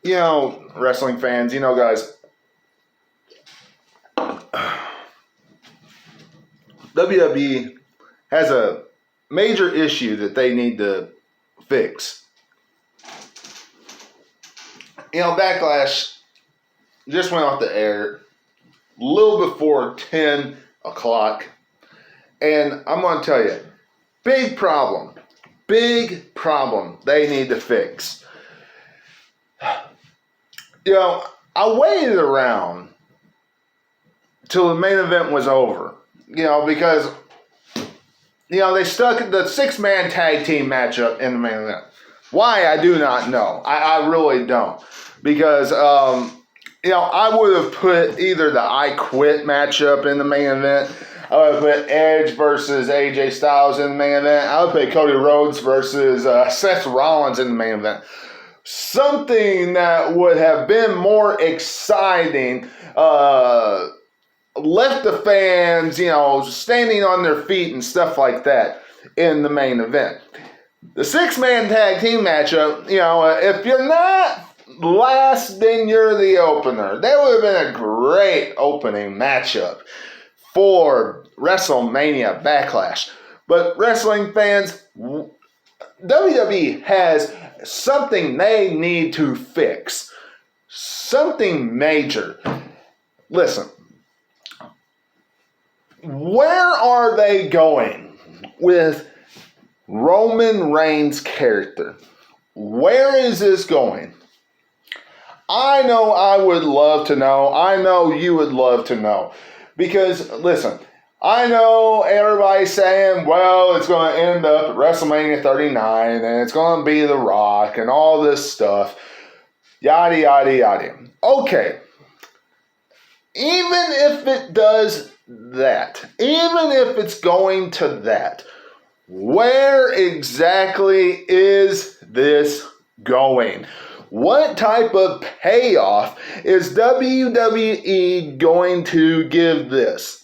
wrestling fans, guys, WWE has a major issue that they need to fix. BackLash just went off the air a little before 10 o'clock. And I'm going to tell you, big problem they need to fix. I waited around till the main event was over, because, they stuck the 6-man tag team matchup in the main event. Why, I do not know. I really don't. Because, I would have put either the I Quit matchup in the main event. I would have put Edge versus AJ Styles in the main event. I would put Cody Rhodes versus Seth Rollins in the main event. Something that would have been more exciting, left the fans, standing on their feet and stuff like that in the main event. The 6-man tag team matchup, if you're not last, then you're the opener. That would have been a great opening matchup for WrestleMania Backlash. But wrestling fans, WWE has something they need to fix. Something major. Listen, where are they going with Roman Reigns' character? Where is this going? I know I would love to know. I know you would love to know. Because, listen, I know everybody's saying, well, it's going to end up at WrestleMania 39 and it's going to be The Rock and all this stuff. Yada, yada, yada. Okay. Even if it does that, even if it's going to that, where exactly is this going? What type of payoff is WWE going to give this?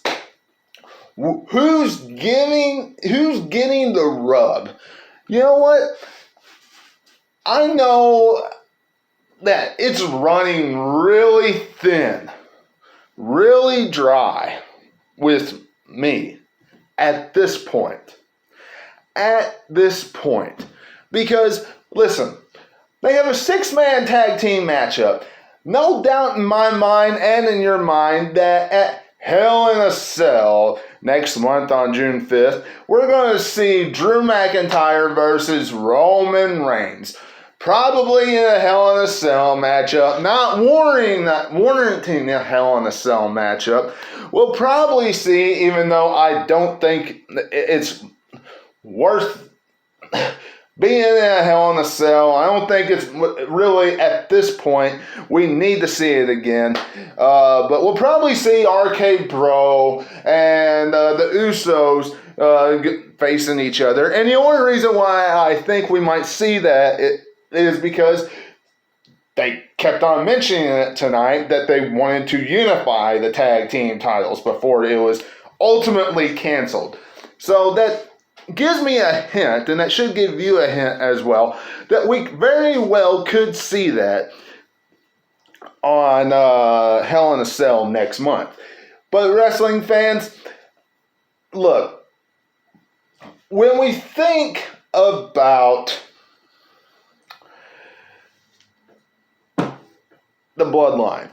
Who's getting the rub? You know what? I know that it's running really thin, really dry with me at this point. Because, listen, they have a 6-man tag team matchup. No doubt in my mind and in your mind that at Hell in a Cell next month on June 5th, we're going to see Drew McIntyre versus Roman Reigns. Probably in a Hell in a Cell matchup, not warranting a Hell in a Cell matchup. We'll probably see, even though I don't think it's worth being in a Hell in a Cell. I don't think it's really, at this point, we need to see it again. But we'll probably see RK Bro and the Usos facing each other. And the only reason why I think we might see that is because they kept on mentioning it tonight that they wanted to unify the tag team titles before it was ultimately canceled. So that gives me a hint, and that should give you a hint as well, that we very well could see that on Hell in a Cell next month. But wrestling fans, look, when we think about the bloodline,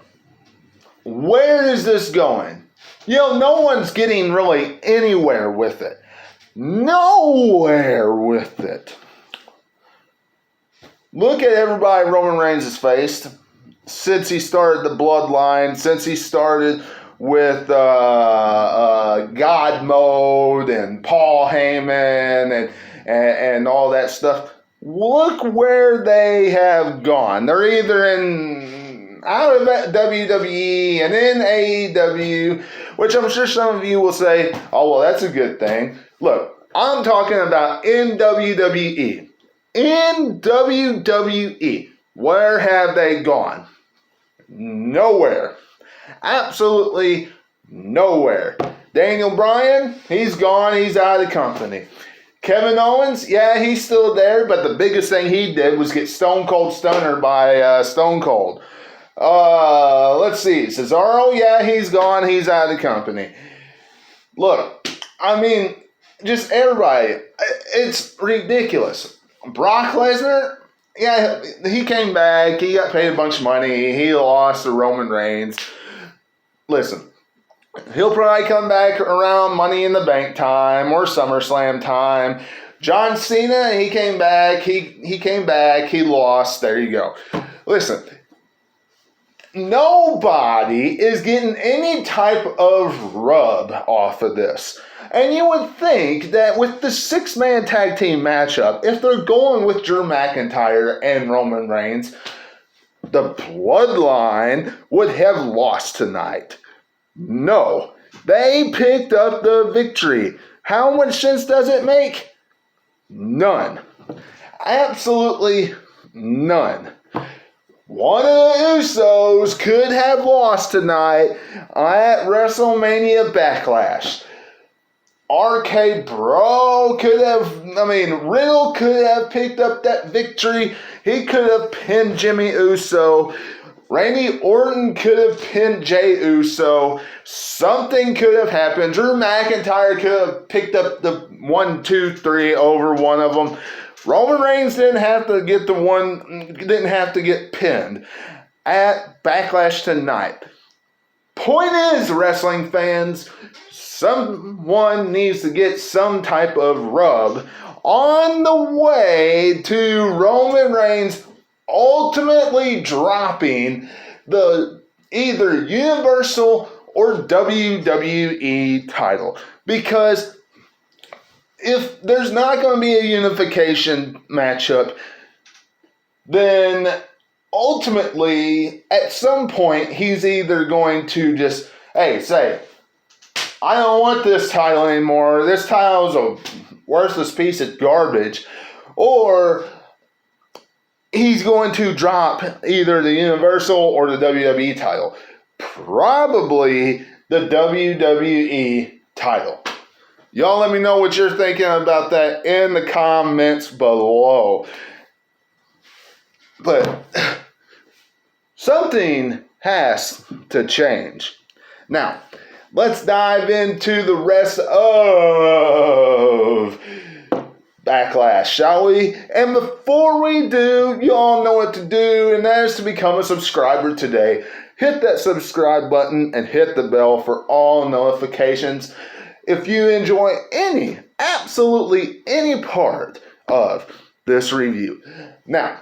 where is this going? No one's getting really anywhere with it. Nowhere with it. Look at everybody Roman Reigns has faced since he started the bloodline, since he started with God Mode and Paul Heyman and all that stuff. Look where they have gone. They're either out of WWE and in AEW, which I'm sure some of you will say, oh, well, that's a good thing. Look, I'm talking about in WWE. In WWE, where have they gone? Nowhere. Absolutely nowhere. Daniel Bryan, he's gone. He's out of the company. Kevin Owens, yeah, he's still there, but the biggest thing he did was get Stone Cold Stunner by Stone Cold. Let's see. Cesaro, yeah, he's gone. He's out of the company. Look, I mean, just everybody. It's ridiculous. Brock Lesnar, yeah, he came back. He got paid a bunch of money. He lost to Roman Reigns. Listen, he'll probably come back around Money in the Bank time or SummerSlam time. John Cena, he came back. He came back. He lost. There you go. Listen, nobody is getting any type of rub off of this. And you would think that with the 6-man tag team matchup, if they're going with Drew McIntyre and Roman Reigns, the Bloodline would have lost tonight. No, they picked up the victory. How much sense does it make? None. Absolutely none. One of the Usos could have lost tonight at WrestleMania BackLash. RK Bro could have, Riddle could have picked up that victory. He could have pinned Jimmy Uso. Randy Orton could have pinned Jey Uso. Something could have happened. Drew McIntyre could have picked up the 1, 2, 3 over one of them. Roman Reigns didn't have to get pinned at Backlash tonight. Point is, wrestling fans, someone needs to get some type of rub on the way to Roman Reigns ultimately dropping the either Universal or WWE title. Because if there's not going to be a unification matchup, then ultimately, at some point, he's either going to just, say, I don't want this title anymore. This title's a worthless piece of garbage. Or he's going to drop either the Universal or the WWE title. Probably the WWE title. Y'all let me know what you're thinking about that in the comments below. But something has to change. Now, let's dive into the rest of Backlash, shall we? And before we do, you all know what to do, and that is to become a subscriber today. Hit that subscribe button and hit the bell for all notifications. If you enjoy absolutely any part of this review. Now,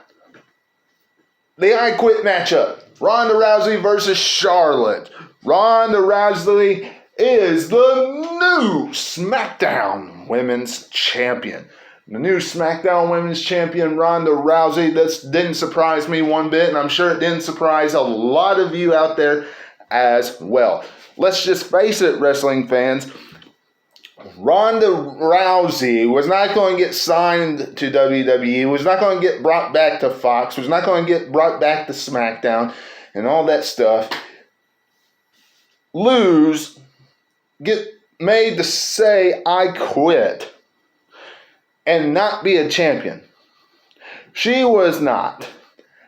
the I Quit matchup. Ronda Rousey versus Charlotte. Ronda Rousey is the new SmackDown Women's Champion. The new SmackDown Women's Champion, Ronda Rousey. This didn't surprise me one bit, and I'm sure it didn't surprise a lot of you out there as well. Let's just face it, wrestling fans. Ronda Rousey was not going to get signed to WWE, was not going to get brought back to Fox, was not going to get brought back to SmackDown, and all that stuff. Lose, get made to say, I quit, and not be a champion. She was not.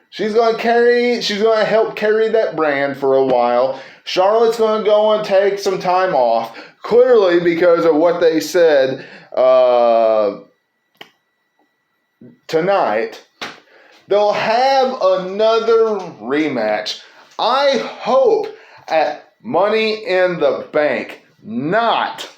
She's going to help carry that brand for a while. Charlotte's going to go and take some time off. Clearly, because of what they said tonight, they'll have another rematch. I hope at Money in the Bank, not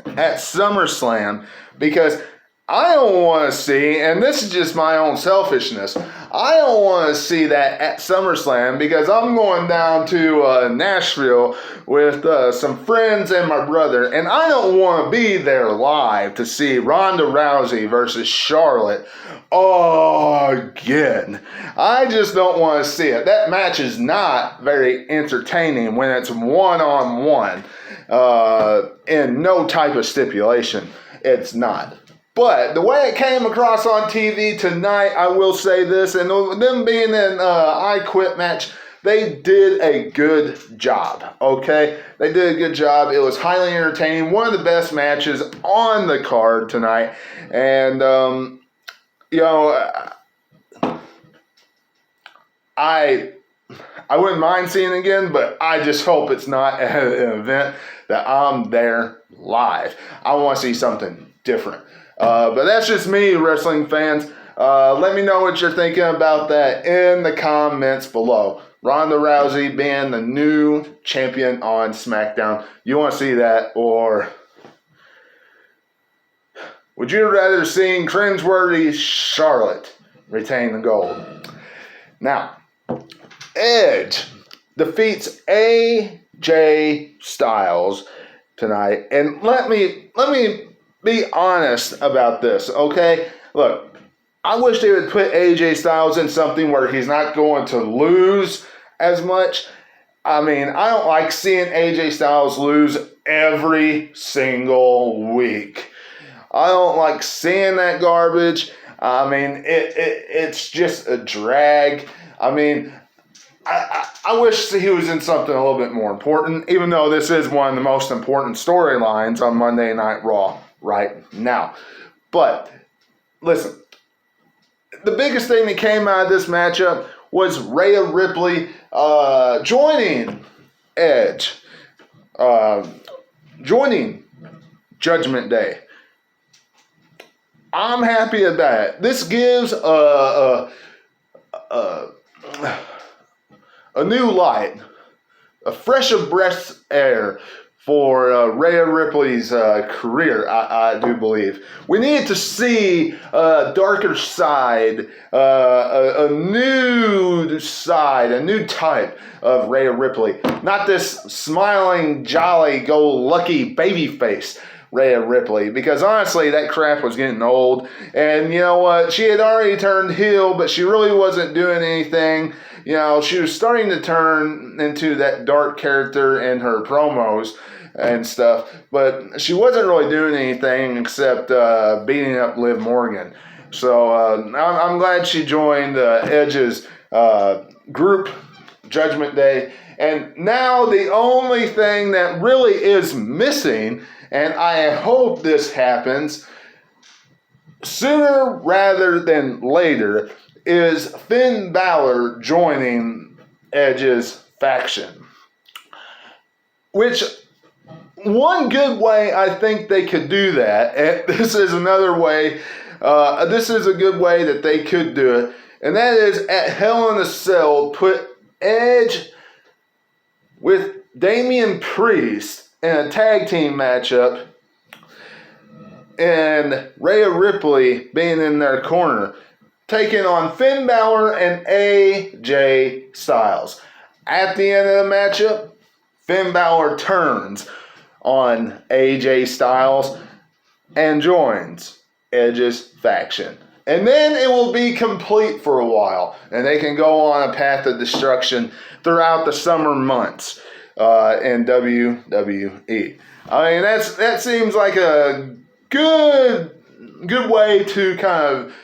at SummerSlam, because I don't want to see, and this is just my own selfishness, I don't want to see that at SummerSlam because I'm going down to Nashville with some friends and my brother, and I don't want to be there live to see Ronda Rousey versus Charlotte again. I just don't want to see it. That match is not very entertaining when it's one-on-one in no type of stipulation. It's not. But the way it came across on TV tonight, I will say this, and them being an I Quit match, they did a good job, okay? They did a good job. It was highly entertaining. One of the best matches on the card tonight. And, I wouldn't mind seeing it again, but I just hope it's not at an event that I'm there live. I want to see something different. But that's just me, wrestling fans. Let me know what you're thinking about that in the comments below. Ronda Rousey being the new champion on SmackDown. You want to see that, or would you rather see cringeworthy Charlotte retain the gold? Now, Edge defeats AJ Styles tonight, and let me be honest about this, okay? Look, I wish they would put AJ Styles in something where he's not going to lose as much. I mean, I don't like seeing AJ Styles lose every single week. I don't like seeing that garbage. I mean, it's just a drag. I mean, I wish he was in something a little bit more important, even though this is one of the most important storylines on Monday Night Raw right now. But, listen, the biggest thing that came out of this matchup was Rhea Ripley joining Edge, joining Judgment Day. I'm happy at that. This gives a new light, a fresh of breath air for Rhea Ripley's career, I do believe. We need to see a darker side, a new side, a new type of Rhea Ripley. Not this smiling, jolly-go-lucky babyface Rhea Ripley, because honestly, that crap was getting old. And you know what? She had already turned heel, but she really wasn't doing anything. You know, she was starting to turn into that dark character in her promos and stuff, but she wasn't really doing anything except beating up Liv Morgan. So I'm glad she joined Edge's group, Judgment Day. And now the only thing that really is missing, and I hope this happens sooner rather than later, is Finn Balor joining Edge's faction. Which, one good way I think they could do that, and this is another way, this is a good way that they could do it, and that is at Hell in a Cell, put Edge with Damian Priest in a tag team matchup, and Rhea Ripley being in their corner, taking on Finn Balor and AJ Styles. At the end of the matchup, Finn Balor turns on AJ Styles and joins Edge's faction. And then it will be complete for a while, and they can go on a path of destruction throughout the summer months in WWE. I mean, that seems like a good way to kind of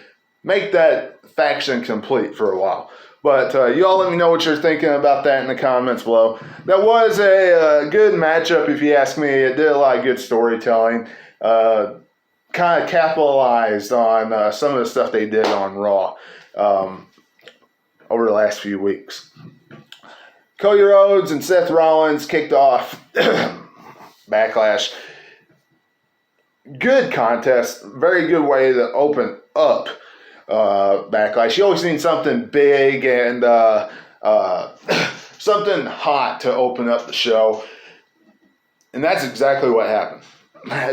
make that faction complete for a while. But you all let me know what you're thinking about that in the comments below. That was a good matchup, if you ask me. It did a lot of good storytelling. Kind of capitalized on some of the stuff they did on Raw over the last few weeks. Cody Rhodes and Seth Rollins kicked off BackLash. Good contest. Very good way to open up BackLash. You always need something big and something hot to open up the show. And that's exactly what happened.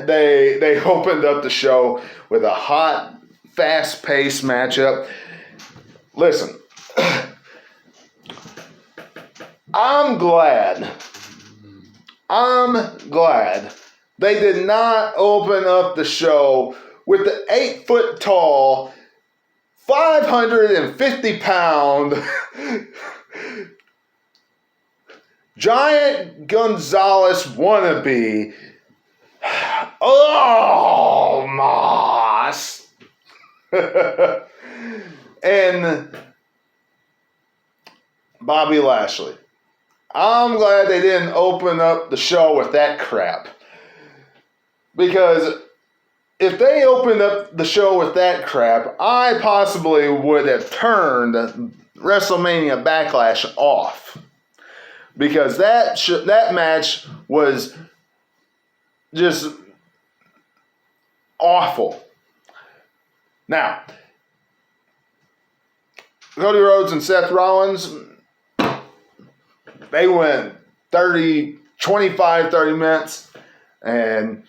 They opened up the show with a hot, fast-paced matchup. Listen, I'm glad they did not open up the show with the 8-foot-tall, 550-pound Giant Gonzalez wannabe. Oh, Moss. And Bobby Lashley. I'm glad they didn't open up the show with that crap. Because if they opened up the show with that crap, I possibly would have turned WrestleMania Backlash off. Because that match was just awful. Now, Cody Rhodes and Seth Rollins, they went 25, 30 minutes, and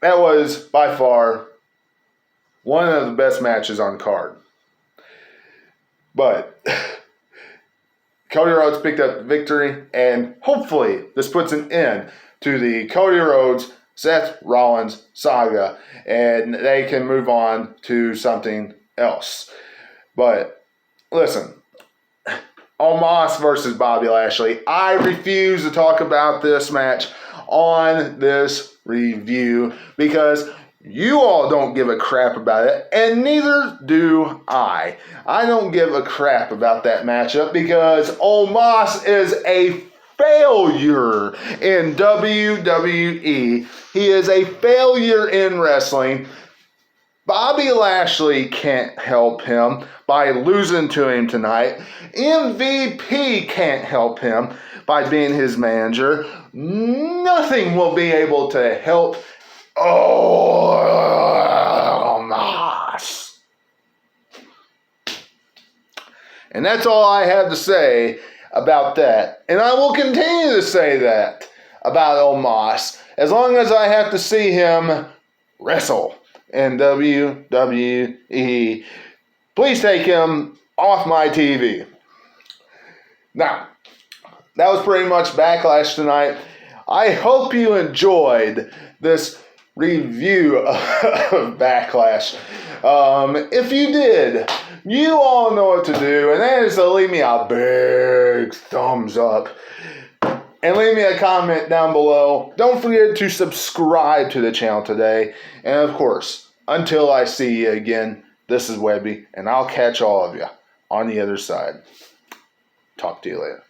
that was by far one of the best matches on the card. But Cody Rhodes picked up the victory, and hopefully this puts an end to the Cody Rhodes, Seth Rollins saga, and they can move on to something else. But listen, Omos versus Bobby Lashley. I refuse to talk about this match on this review because you all don't give a crap about it, and neither do I. I don't give a crap about that matchup because Omos is a failure in WWE. He is a failure in wrestling. Bobby Lashley can't help him by losing to him tonight. MVP can't help him by being his manager. Nothing will be able to help Omos. And that's all I have to say about that. And I will continue to say that about Omos as long as I have to see him wrestle in WWE. Please take him off my TV. Now, that was pretty much Backlash tonight. I hope you enjoyed this review of Backlash. If you did, you all know what to do, and that is to leave me a big thumbs up. And leave me a comment down below. Don't forget to subscribe to the channel today. And of course, until I see you again, this is Webby, and I'll catch all of you on the other side. Talk to you later.